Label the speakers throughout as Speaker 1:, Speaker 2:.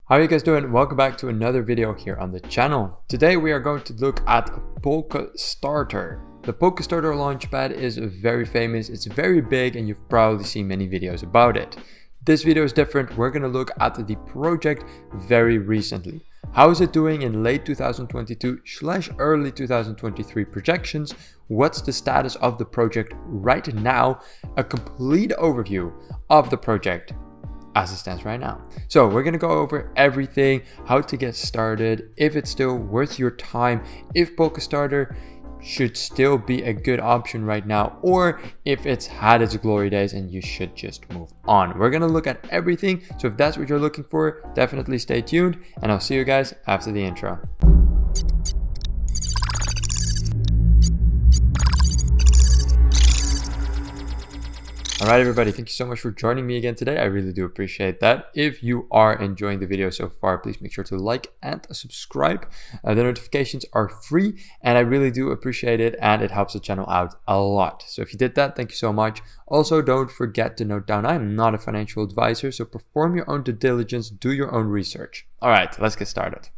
Speaker 1: How are you guys doing? Welcome back to another video here on the channel. Today we are going to look at Polkastarter. The Polkastarter Launchpad is very famous, it's very big, and you've probably seen many videos about it. This video is different. We're going to look at the project very recently. How is it doing in late 2022/early 2023 projections? What's the status of the project right now? A complete overview of the project as it stands right now. So we're going to go over everything, how to get started, if it's still worth your time, if Polkastarter should still be a good option right now, or if it's had its glory days and you should just move on. We're going to look at everything. So if that's what you're looking for, definitely stay tuned, and I'll see you guys after the intro. Alright everybody, thank you so much for joining me again today. I really do appreciate that. If you are enjoying the video so far, please make sure to like and subscribe. The notifications are free and I really do appreciate it, and it helps the channel out a lot. So if you did that, thank you so much. Also, don't forget to note down, I'm not a financial advisor, so perform your own due diligence, do your own research. Alright, let's get started.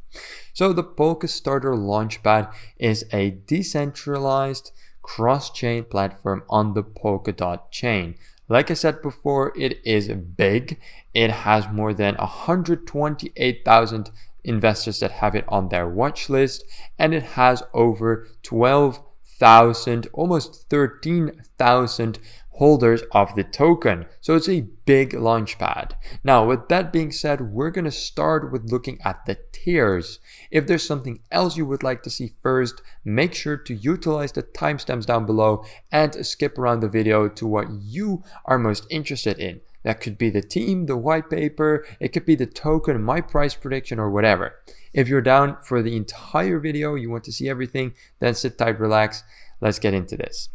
Speaker 1: So the Polkastarter Launchpad is a decentralized cross-chain platform on the Polkadot chain. Like I said before, it is big. It has more than 128,000 investors that have it on their watch list, and it has over 12,000, almost 13,000 holders of the token. So it's a big launchpad. Now, with that being said, we're going to start with looking at the tiers. If there's something else you would like to see first, make sure to utilize the timestamps down below and skip around the video to what you are most interested in. That could be the team, the white paper, it could be the token, my price prediction, or whatever. If you're down for the entire video, you want to see everything, then sit tight, relax. Let's get into this.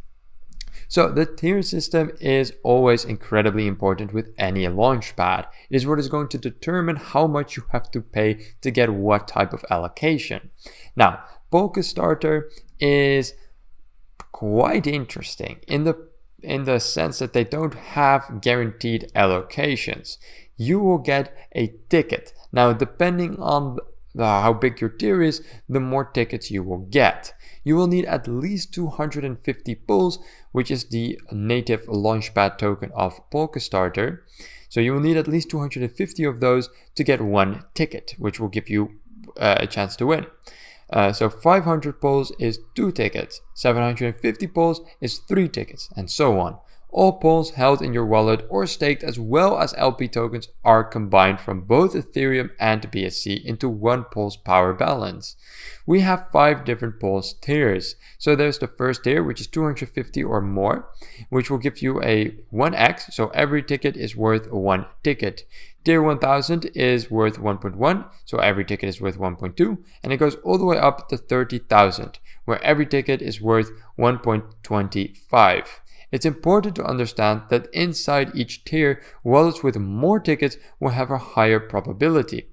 Speaker 1: So the tier system is always incredibly important with any launchpad. It is what is going to determine how much you have to pay to get what type of allocation. Now, Polkastarter is quite interesting in the sense that they don't have guaranteed allocations. You will get a ticket. Now, depending on how big your tier is, the more tickets you will get. You will need at least 250 pools, which is the native launchpad token of Polkastarter. So you will need at least 250 of those to get one ticket, which will give you a chance to win. So 500 pools is 2 tickets, 750 pools is 3 tickets, and so on. All pools held in your wallet or staked as well as LP tokens are combined from both Ethereum and BSC into one pool's power balance. We have 5 different pools tiers. So there's the first tier, which is 250 or more, which will give you a 1x, so every ticket is worth 1 ticket. Tier 1000 is worth 1.1, so every ticket is worth 1.2, and it goes all the way up to 30,000, where every ticket is worth 1.25. It's important to understand that inside each tier, wallets with more tickets will have a higher probability,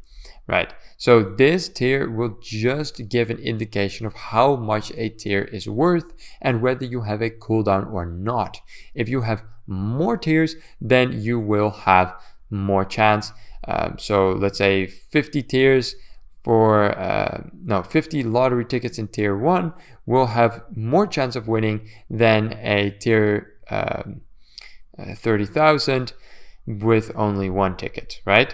Speaker 1: right? So this tier will just give an indication of how much a tier is worth and whether you have a cooldown or not. If you have more tiers, then you will have more chance. So let's say 50 tiers for 50 lottery tickets in tier 1 will have more chance of winning than a tier 30,000 with only 1 ticket, right?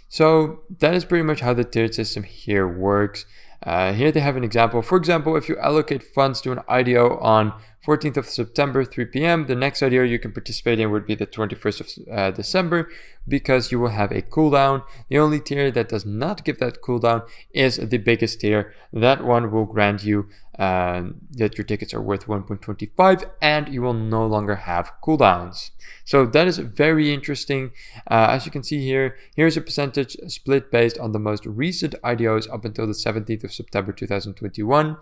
Speaker 1: So that is pretty much how the tiered system here works. Here they have an example. For example, if you allocate funds to an IDO on 14th of September, 3 p.m., the next IDO you can participate in would be the 21st of December, because you will have a cooldown. The only tier that does not give that cooldown is the biggest tier. That one will grant you that your tickets are worth 1.25 and you will no longer have cooldowns. So that is very interesting. As you can see here, here's a percentage split based on the most recent IDOs up until the 17th of September 2021.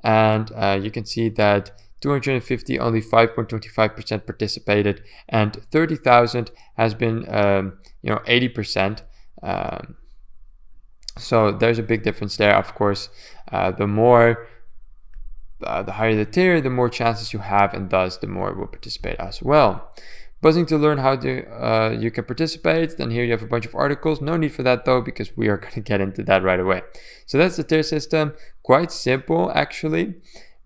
Speaker 1: And you can see that 250 only 5.25% participated, and 30,000 has been 80%. So there's a big difference there. Of course, the higher the tier, the more chances you have, and thus the more will participate as well. Buzzing to learn how to you can participate. Then here you have a bunch of articles. No need for that though, because we are going to get into that right away. So that's the tier system. Quite simple actually,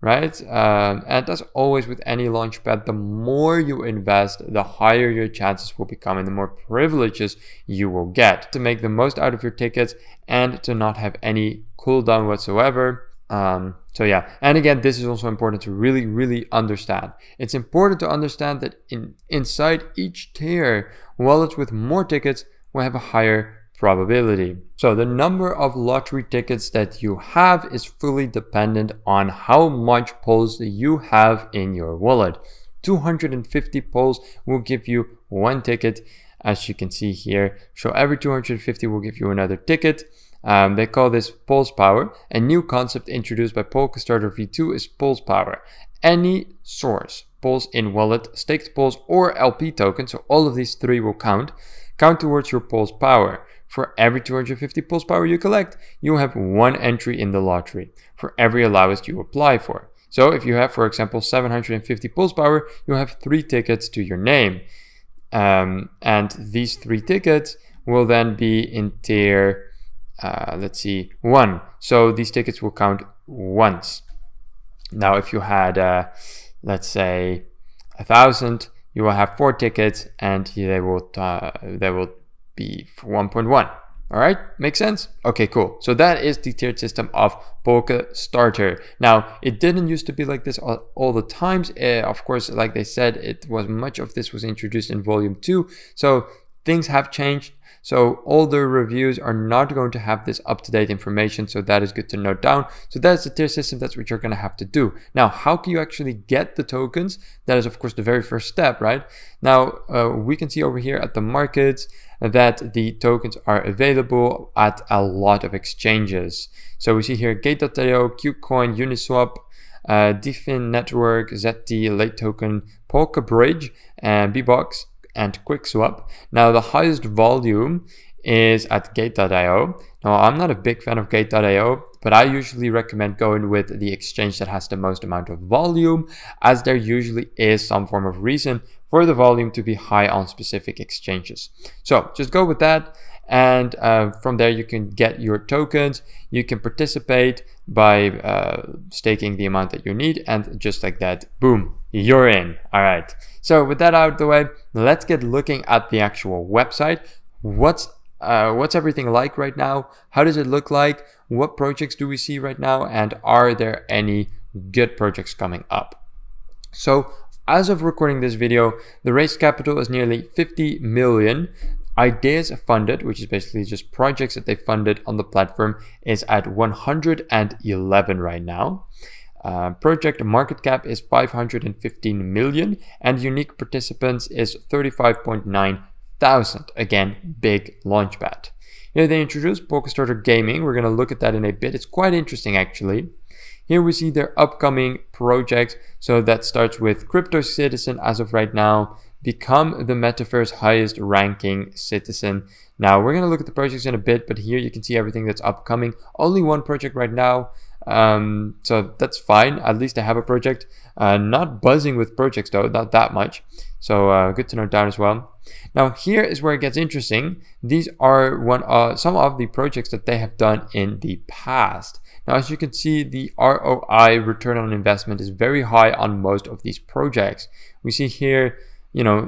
Speaker 1: right? And as always with any launchpad, the more you invest, the higher your chances will become and the more privileges you will get to make the most out of your tickets and to not have any cooldown whatsoever. So yeah, and again, this is also important to really understand. It's important to understand that inside each tier, wallets with more tickets will have a higher probability. So the number of lottery tickets that you have is fully dependent on how much pulls you have in your wallet. 250 pulls will give you one ticket, as you can see here. So every 250 will give you another ticket. They call this pulse power. A new concept introduced by Polkastarter V2 is pulse power. Any source, pulse in wallet, staked pulse, or LP token, so all of these three will count towards your pulse power. For every 250 pulse power you collect, you have one entry in the lottery for every allowance you apply for. So if you have, for example, 750 pulse power, you have 3 tickets to your name. And these 3 tickets will then be in tier, let's see, 1. So these tickets will count once. Now, if you had, let's say, 1,000, you will have 4 tickets, and they will be 1.1. All right, makes sense? Okay, cool. So that is the tiered system of Polkastarter. Now, it didn't used to be like this all the times. Of course, like they said, much of this was introduced in volume 2. So things have changed. So older reviews are not going to have this up-to-date information. So that is good to note down. So that's the tier system. That's what you're going to have to do. Now, how can you actually get the tokens? That is, of course, the very first step, right? Now, we can see over here at the markets that the tokens are available at a lot of exchanges. So we see here Gate.io, Qcoin, Uniswap, DeFi Network, ZT, Late Token, Polka Bridge, and Bbox, and QuickSwap. Now the highest volume is at Gate.io. Now I'm not a big fan of Gate.io, but I usually recommend going with the exchange that has the most amount of volume, as there usually is some form of reason for the volume to be high on specific exchanges. So just go with that, and from there you can get your tokens. You can participate by staking the amount that you need, and just like that, boom, you're in. All right, so with that out of the way, let's get looking at the actual website. What's everything like right now? How does it look like? What projects do we see right now? And are there any good projects coming up? So as of recording this video, the raised capital is nearly 50 million. Ideas funded, which is basically just projects that they funded on the platform, is at 111 right now. Project market cap is 515 million, and unique participants is 35.9 thousand. Again, big launchpad. Here they introduced Polkastarter Gaming. We're going to look at that in a bit. It's quite interesting actually. Here we see their upcoming projects. So that starts with Crypto Citizen as of right now. Become the Metaverse highest ranking citizen. Now we're going to look at the projects in a bit, but here you can see everything that's upcoming. Only one project right now. So that's fine. At least I have a project. Not buzzing with projects though, not that much. So good to note down as well. Now here is where it gets interesting. These are some of the projects that they have done in the past. Now, as you can see, the ROI, return on investment, is very high on most of these projects. We see here,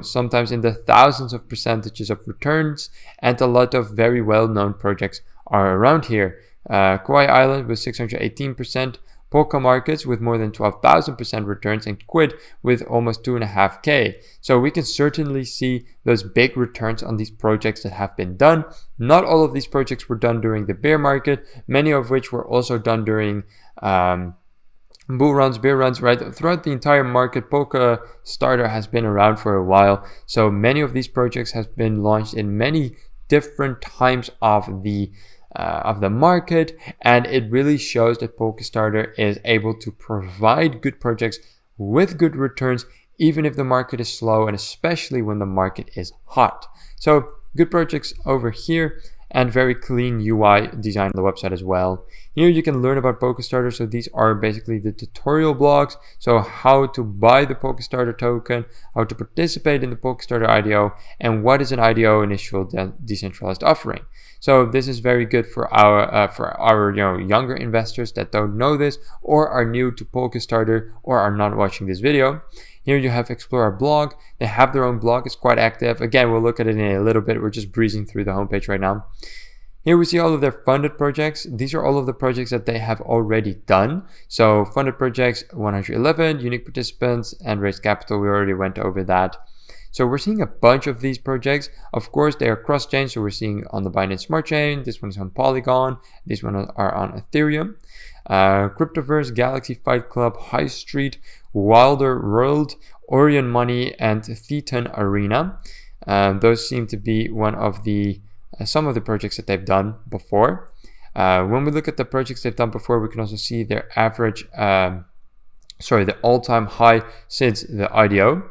Speaker 1: sometimes in the thousands of percentages of returns, and a lot of very well-known projects are around here. Kauai Island with 618%, Polka Markets with more than 12,000% returns, and Quid with almost 2.5K. So we can certainly see those big returns on these projects that have been done. Not all of these projects were done during the bear market, many of which were also done during bull runs, bear runs, right? Throughout the entire market, Polkastarter has been around for a while. So many of these projects have been launched in many different times of the market, and it really shows that Polkastarter is able to provide good projects with good returns, even if the market is slow, and especially when the market is hot. So good projects over here. and very clean UI design on the website as well. Here you can learn about Polkastarter. So these are basically the tutorial blogs. So how to buy the Polkastarter token, how to participate in the Polkastarter IDO, and what is an IDO, initial decentralized offering. So this is very good for our younger investors that don't know this or are new to Polkastarter or are not watching this video. Here you have Explore Our Blog. They have their own blog. It's quite active. Again, we'll look at it in a little bit. We're just breezing through the homepage right now. Here we see all of their funded projects. These are all of the projects that they have already done. So funded projects, 111, unique participants, and raised capital. We already went over that. So we're seeing a bunch of these projects. Of course, they are cross-chain. So we're seeing on the Binance Smart Chain. This one is on Polygon. These ones are on Ethereum. Cryptoverse, Galaxy Fight Club, High Street, Wilder World, Orion Money, and Thetan Arena. Those seem to be one of the some of the projects that they've done before. When we look at the projects they've done before, we can also see their average, the all-time high since the IDO.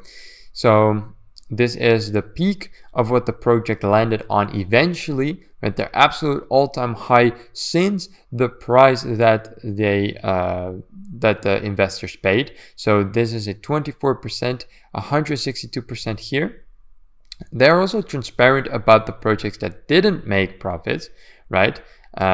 Speaker 1: So this is the peak of what the project landed on eventually, at their absolute all-time high since the price that they that the investors paid. So this is a 24%, 162% here. They're also transparent about the projects that didn't make profits, right?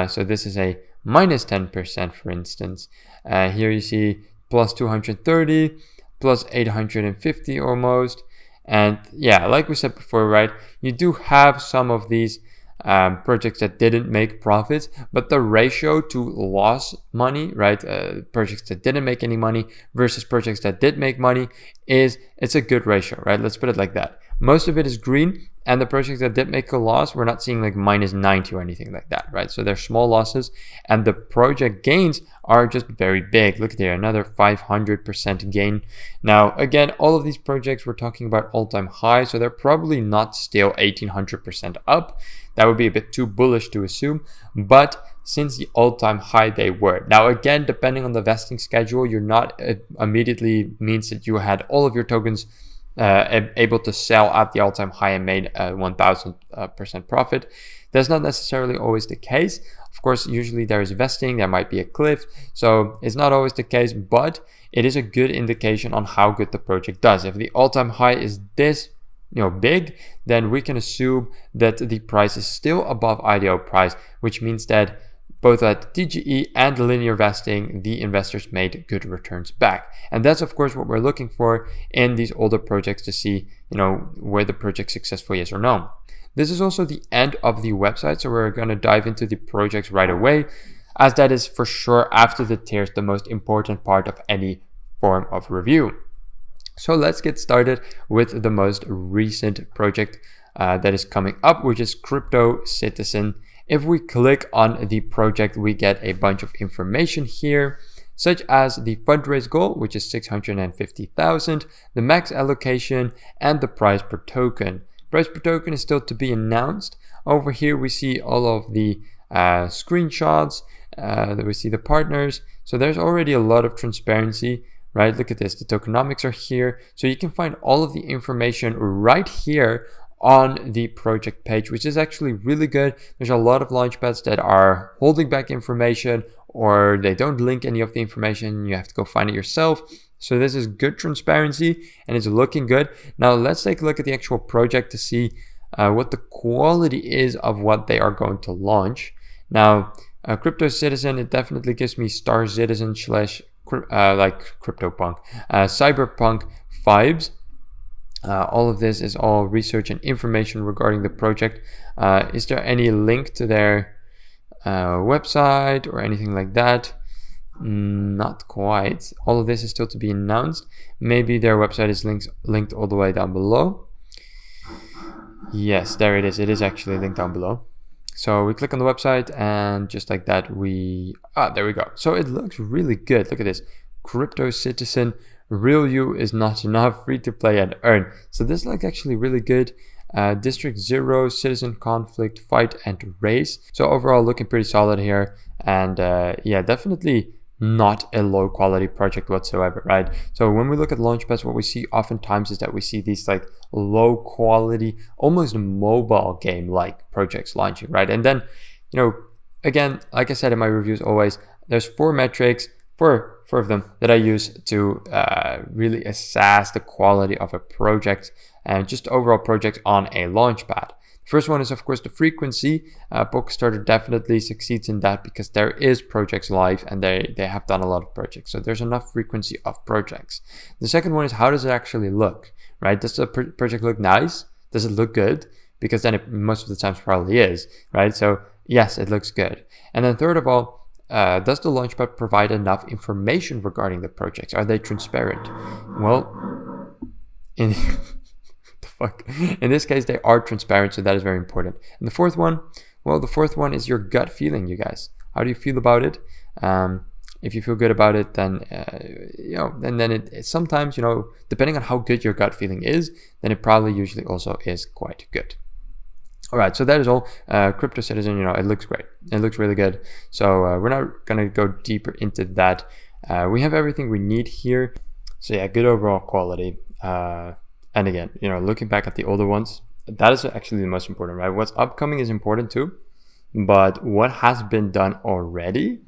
Speaker 1: So this is a minus 10%, for instance. Here you see plus 230, plus 850 almost. And yeah, like we said before, right? You do have some of these projects that didn't make profits, but the ratio to loss money, right? Projects that didn't make any money versus projects that did make money it's a good ratio, right? Let's put it like that. Most of it is green, and the projects that did make a loss, we're not seeing like minus 90 or anything like that, right? So they're small losses, and the project gains are just very big. Look there, another 500% gain. Now, again, all of these projects we're talking about all-time high, so they're probably not still 1800% up. That would be a bit too bullish to assume, but since the all-time high they were. Now, again, depending on the vesting schedule, you're not immediately means that you had all of your tokens able to sell at the all-time high and made 1000% profit. That's not necessarily always the case. Of course, usually there is vesting, there might be a cliff, so it's not always the case, but it is a good indication on how good the project does. If the all-time high is this big, then we can assume that the price is still above IDO price, which means that both at TGE and linear vesting, the investors made good returns back. And that's of course what we're looking for in these older projects to see, where the project successful is or no. This is also the end of the website, so we're going to dive into the projects right away, as that is for sure after the tiers the most important part of any form of review. So let's get started with the most recent project that is coming up, which is Crypto Citizen. If we click on the project, we get a bunch of information here, such as the fundraise goal, which is 650,000, the max allocation, and the price per token. Price per token is still to be announced. Over here, we see all of the screenshots, we see the partners. So there's already a lot of transparency, right? Look at this, the tokenomics are here. So you can find all of the information right here on the project page, which is actually really good. There's a lot of launchpads that are holding back information, or they don't link any of the information. You have to go find it yourself. So this is good transparency and it's looking good. Now let's take a look at the actual project to see what the quality is of what they are going to launch. Now, Crypto Citizen, it definitely gives me Star Citizen / like CryptoPunk, Cyberpunk vibes. All of this is all research and information regarding the project. Is there any link to their website or anything like that? Not quite. All of this is still to be announced. Maybe their website is linked all the way down below. Yes, there it is. It is actually linked down below. So we click on the website, and just like that, there we go. So it looks really good. Look at this. Crypto Citizen, real you is not enough, free to play and earn. So this looks actually really good. District 0, Citizen Conflict, Fight and Race. So overall looking pretty solid here. And yeah, definitely not a low quality project whatsoever, right? So when we look at launchpads, what we see oftentimes is that we see these like low quality, almost mobile game like projects launching, right? And then, you know, again, like I said in my reviews always, there's four metrics, four of them that I use to really assess the quality of a project and just overall projects on a launchpad. First one is, of course, the frequency. Polkastarter definitely succeeds in that because there is projects live and they have done a lot of projects. So there's enough frequency of projects. The second one is, how does it actually look, right? Does the project look nice? Does it look good? Because then it most of the times probably is, right? So yes, it looks good. And then third of all, does the Launchpad provide enough information regarding the projects? Are they transparent? Well, in in this case, they are transparent, so that is very important. And the fourth one, well, the fourth one is your gut feeling, you guys. How do you feel about it? If you feel good about it, then then it sometimes, depending on how good your gut feeling is, then it probably usually also is quite good. All right, so that is all. Crypto Citizen, it looks great. It looks really good. So we're not gonna go deeper into that. We have everything we need here. So yeah, good overall quality. And again, looking back at the older ones, that is actually the most important, right? What's upcoming is important too, but what has been done already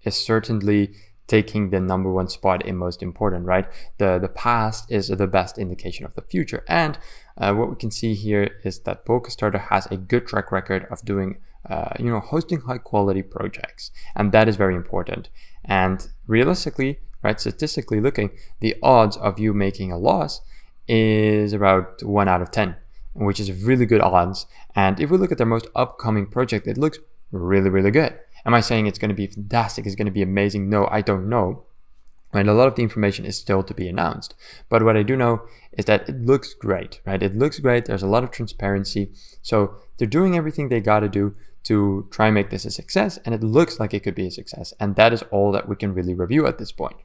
Speaker 1: is certainly taking the number one spot in most important, right? The past is the best indication of the future. And what we can see here is that Polkastarter has a good track record of doing, hosting high quality projects. And that is very important. And realistically, right, statistically looking, the odds of you making a loss is about 1 out of 10, which is really good odds. And if we look at their most upcoming project, it looks really, really good. Am I saying it's going to be fantastic? It's going to be amazing? No, I don't know. And a lot of the information is still to be announced. But what I do know is that it looks great, right? It looks great. There's a lot of transparency. So they're doing everything they got to do to try and make this a success. And it looks like it could be a success. And that is all that we can really review at this point.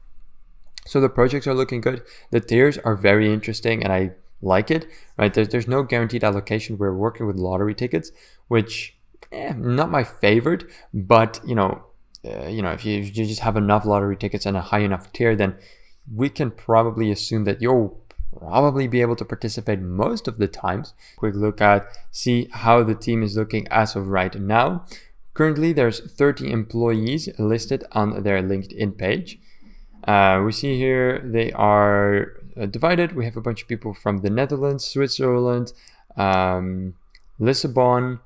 Speaker 1: So the projects are looking good. The tiers are very interesting and I like it, right? There's no guaranteed allocation. We're working with lottery tickets, which not my favorite, but if you just have enough lottery tickets and a high enough tier, then we can probably assume that you'll probably be able to participate most of the times. Quick look at, see how the team is looking as of right now. Currently, there's 30 employees listed on their LinkedIn page. We see here they are divided. We have a bunch of people from the Netherlands, Switzerland, Lisbon,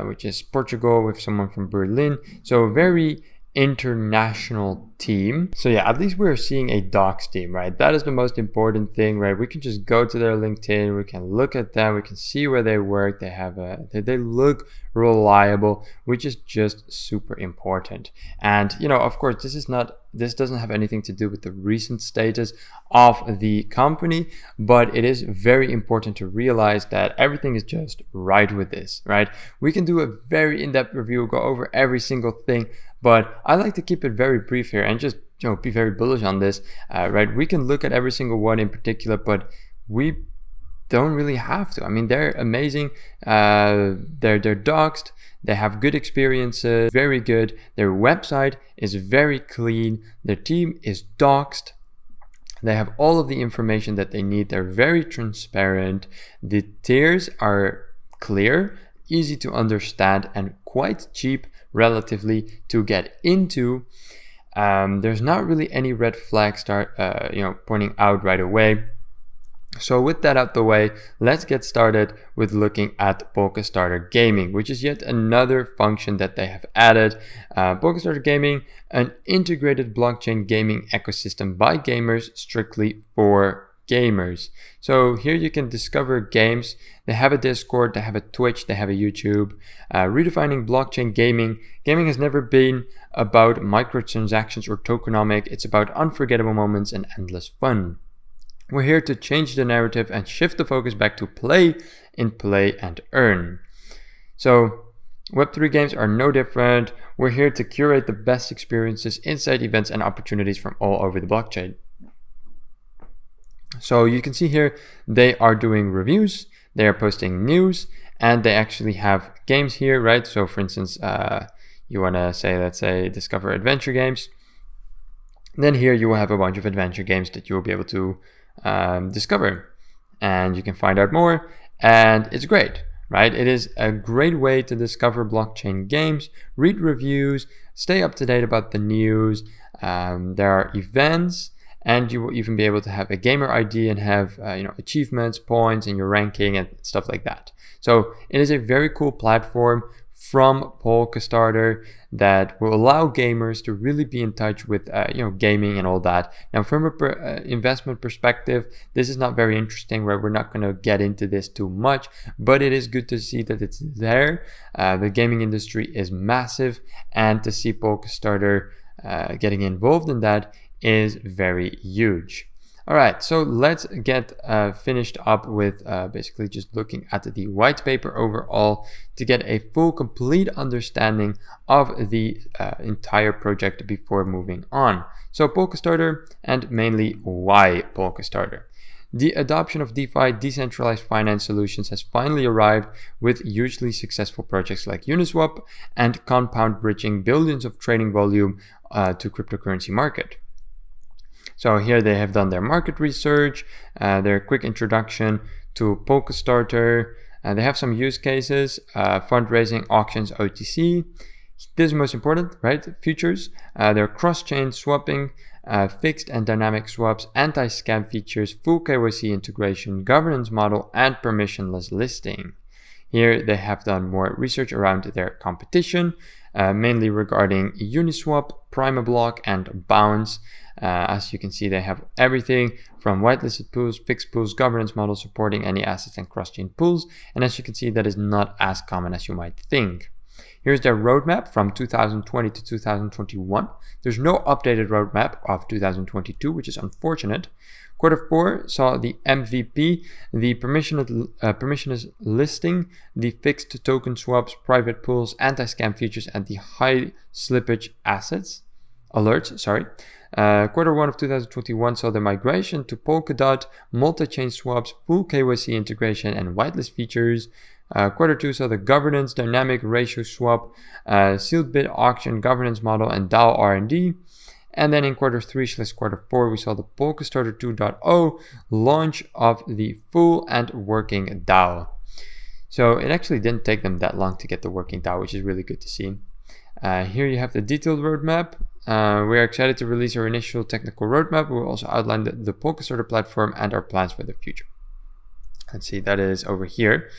Speaker 1: which is Portugal, with someone from Berlin. So a very international team. So yeah, at least we're seeing a docs team, right? That is the most important thing, right? We can just go to their LinkedIn, we can look at them, we can see where they work. They have they look reliable, which is just super important. And of course, this doesn't have anything to do with the recent status of the company, but it is very important to realize that everything is just right with this, right? We can do a very in-depth review, go over every single thing, but I like to keep it very brief here and just be very bullish on this, right? We can look at every single one in particular, but we don't really have to. I mean, they're amazing. They're doxed. They have good experiences, very good. Their website is very clean. Their team is doxed. They have all of the information that they need. They're very transparent. The tiers are clear, easy to understand, and quite cheap relatively to get into. There's not really any red flags pointing out right away. So with that out the way, let's get started with looking at Polkastarter Gaming, which is yet another function that they have added. Polkastarter Gaming, an integrated blockchain gaming ecosystem by gamers, strictly for gamers. So here you can discover games. They have a Discord, they have a Twitch, they have a YouTube. Redefining blockchain gaming. Gaming has never been about microtransactions or tokenomic. It's about unforgettable moments and endless fun. We're here to change the narrative and shift the focus back to play and earn. So Web3 games are no different. We're here to curate the best experiences, insight, events, and opportunities from all over the blockchain. So you can see here, they are doing reviews, they are posting news, and they actually have games here, right? So for instance, you want to say, let's say, discover adventure games. Then here you will have a bunch of adventure games that you will be able to discover, and you can find out more, and it's great, right? It is a great way to discover blockchain games, read reviews, stay up to date about the news. There are events, and you will even be able to have a gamer ID and have achievements, points, and your ranking and stuff like that. So it is a very cool platform from Polkastarter that will allow gamers to really be in touch with gaming and all that. Now, from a investment perspective, this is not very interesting, right? We're not going to get into this too much, but it is good to see that it's there. The gaming industry is massive, and to see Polkastarter getting involved in that is very huge. All right, so let's get finished up with basically just looking at the white paper overall to get a full, complete understanding of the entire project before moving on. So Polkastarter, and mainly why Polkastarter. The adoption of DeFi, decentralized finance solutions, has finally arrived, with hugely successful projects like Uniswap and Compound bridging billions of trading volume to cryptocurrency market. So here they have done their market research, their quick introduction to Polkastarter. They have some use cases, fundraising, auctions, OTC. This is most important, right? Futures, their cross-chain swapping, fixed and dynamic swaps, anti-scam features, full KYC integration, governance model, and permissionless listing. Here they have done more research around their competition, mainly regarding Uniswap, Primablock, and Bounce. As you can see, they have everything from whitelisted pools, fixed pools, governance models supporting any assets and cross-chain pools. And as you can see, that is not as common as you might think. Here's their roadmap from 2020 to 2021. There's no updated roadmap of 2022, which is unfortunate. Quarter 4 saw the MVP, the permissionless listing, the fixed token swaps, private pools, anti-scam features, and the high slippage alerts. Quarter 1 of 2021 saw the migration to Polkadot, multi-chain swaps, full KYC integration, and whitelist features. Quarter 2 saw the governance, dynamic ratio swap, sealed bid auction, governance model, and DAO R&D. And then in quarter 3/quarter 4, we saw the Polkastarter 2.0 launch of the full and working DAO. So it actually didn't take them that long to get the working DAO, which is really good to see. Here you have the detailed roadmap. We are excited to release our initial technical roadmap. We'll also outline the Polkastarter platform and our plans for the future. Let's see, that is over here.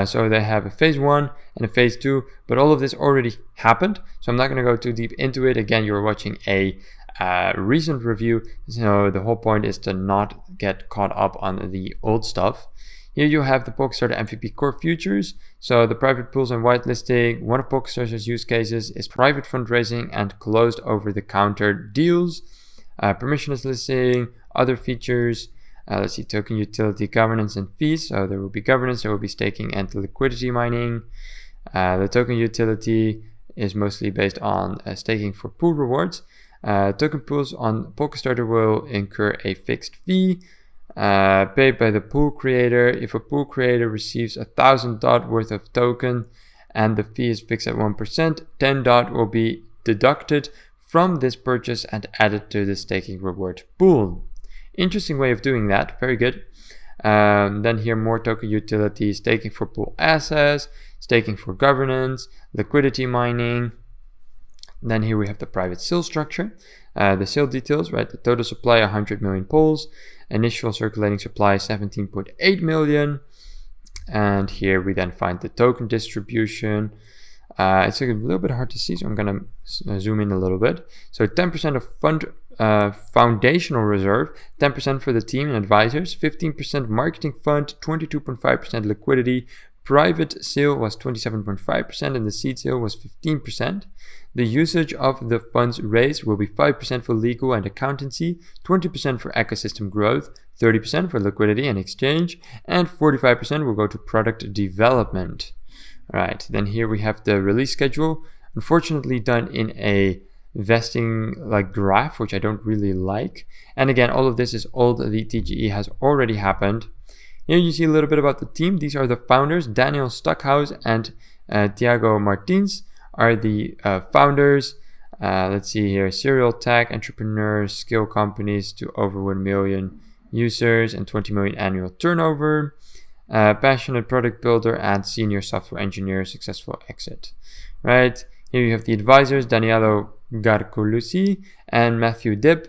Speaker 1: So they have a phase 1 and a phase 2, but all of this already happened. So I'm not going to go too deep into it. Again, you're watching a recent review. So the whole point is to not get caught up on the old stuff. Here you have the Polkastarter MVP core futures. So the private pools and whitelisting. One of Polkastarter's use cases is private fundraising and closed over-the-counter deals. Permissionless listing, other features. Let's see, token utility, governance, and fees. So there will be governance, there will be staking and liquidity mining. The token utility is mostly based on staking for pool rewards. Token pools on Polkastarter will incur a fixed fee paid by the pool creator. If a pool creator receives 1,000 DOT worth of token and the fee is fixed at 1%, 10 DOT will be deducted from this purchase and added to the staking reward pool. Interesting way of doing that. Very good. Then here more token utility, staking for pool assets, staking for governance, liquidity mining. Then here we have the private sale structure. The sale details, right? The total supply 100 million pools, initial circulating supply 17.8 million. And here we then find the token distribution. It's a little bit hard to see, so I'm going to zoom in a little bit. So 10% of foundational reserve, 10% for the team and advisors, 15% marketing fund, 22.5% liquidity. Private sale was 27.5% and the seed sale was 15%. The usage of the funds raised will be 5% for legal and accountancy, 20% for ecosystem growth, 30% for liquidity and exchange, and 45% will go to product development. All right, then here we have the release schedule, unfortunately done in a vesting like graph, which I don't really like. And again, all of this is old. The TGE has already happened. Here you see a little bit about the team. These are the founders. Daniel Stockhouse and Thiago Martins are the founders. Let's see here, serial tech entrepreneurs, skill companies to over 1 million users and 20 million annual turnover. Passionate product builder and senior software engineer, successful exit. Right, here you have the advisors, Danielo Garcolucci and Matthew Dibb.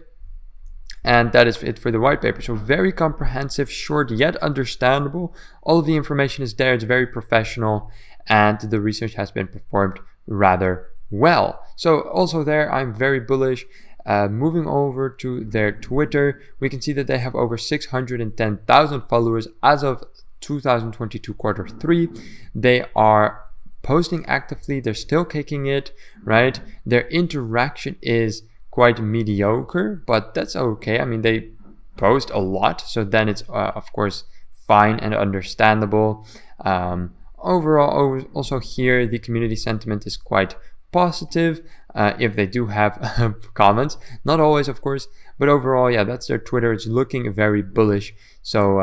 Speaker 1: And that is it for the white paper. So very comprehensive, short, yet understandable. All of the information is there. It's very professional, and the research has been performed rather well. So also there, I'm very bullish. Moving over to their Twitter, we can see that they have over 610,000 followers as of 2022 Q3. They are posting actively. They're still kicking it, right? Their interaction is quite mediocre, but that's okay. I mean, they post a lot, so then it's of course fine and understandable. Overall, also here, the community sentiment is quite positive, if they do have comments. Not always, of course, but overall, yeah, that's their Twitter. It's looking very bullish. So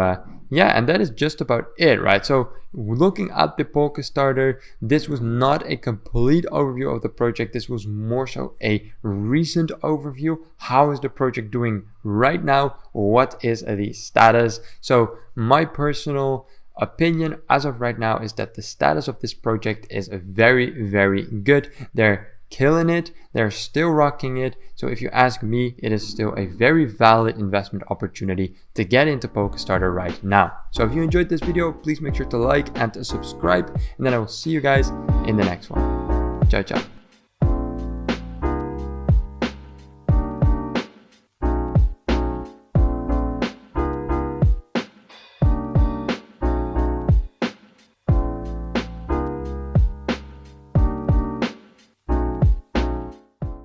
Speaker 1: yeah, and that is just about it, right? So looking at the Polkastarter, this was not a complete overview of the project. This was more so a recent overview. How is the project doing right now? What is the status? So my personal opinion as of right now is that the status of this project is very, very good. They're killing it. They're still rocking it. So if you ask me, it is still a very valid investment opportunity to get into Polkastarter right now. So if you enjoyed this video, please make sure to like and to subscribe, and then I will see you guys in the next one. Ciao, ciao.